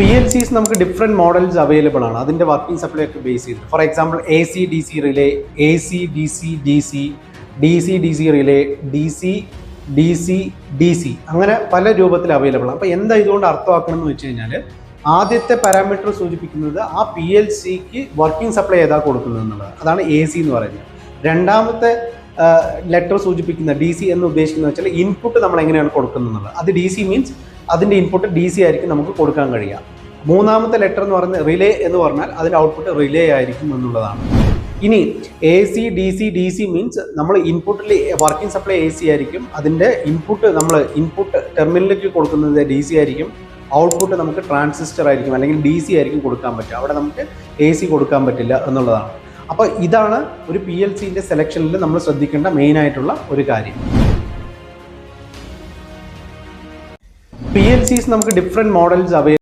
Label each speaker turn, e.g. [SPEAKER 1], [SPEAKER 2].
[SPEAKER 1] PLCs നമുക്ക് different models available ആണ്. അതിൻ്റെ വർക്കിംഗ് സപ്ലൈ ഒക്കെ ബേസ് ചെയ്ത്. For example AC-DC relay, AC-DC-DC, DC-DC relay, DC-DC അങ്ങനെ പല രൂപത്തിൽ അവൈലബിൾ ആണ്. അപ്പോൾ എന്താ ഇതുകൊണ്ട് അർത്ഥമാക്കണം എന്ന് വെച്ച് കഴിഞ്ഞാൽ, ആദ്യത്തെ പാരാമീറ്റർ സൂചിപ്പിക്കുന്നത് ആ PLCക്ക് വർക്കിംഗ് സപ്ലൈ ഏതാ കൊടുക്കുന്നത് എന്നുള്ളത്. അതാണ് AC എന്ന് പറയുന്നത്. രണ്ടാമത്തെ ലെറ്റർ സൂചിപ്പിക്കുന്ന DC എന്ന് ഉദ്ദേശിക്കുന്നത് വെച്ചാൽ ഇൻപുട്ട് നമ്മൾ എങ്ങനെയാണ് കൊടുക്കുന്നത് എന്നുള്ളത്. അത് DC മീൻസ് അതിൻ്റെ ഇൻപുട്ട് DC ആയിരിക്കും നമുക്ക് കൊടുക്കാൻ കഴിയുക. മൂന്നാമത്തെ ലെറ്റർ എന്ന് പറയുന്നത് റിലേ എന്ന് പറഞ്ഞാൽ അതിൻ്റെ ഔട്ട്പുട്ട് റിലേ ആയിരിക്കും എന്നുള്ളതാണ്. ഇനി AC-DC മീൻസ് നമ്മൾ ഇൻപുട്ടിൽ വർക്കിംഗ് സപ്ലൈ AC ആയിരിക്കും, അതിൻ്റെ ഇൻപുട്ട് ടെർമിനലിലേക്ക് കൊടുക്കുന്നത് DC ആയിരിക്കും, ഔട്ട്പുട്ട് നമുക്ക് ട്രാൻസിസ്റ്റർ ആയിരിക്കും അല്ലെങ്കിൽ DC ആയിരിക്കും കൊടുക്കാൻ പറ്റുക. അവിടെ നമുക്ക് AC കൊടുക്കാൻ പറ്റില്ല എന്നുള്ളതാണ്. അപ്പോൾ ഇതാണ് ഒരു PLCൻ്റെ സെലക്ഷനിൽ നമ്മൾ ശ്രദ്ധിക്കേണ്ട മെയിനായിട്ടുള്ള ഒരു കാര്യം. PLCs നമുക്ക് ഡിഫറെൻറ്റ് മോഡൽസ് അവൈലബിൾ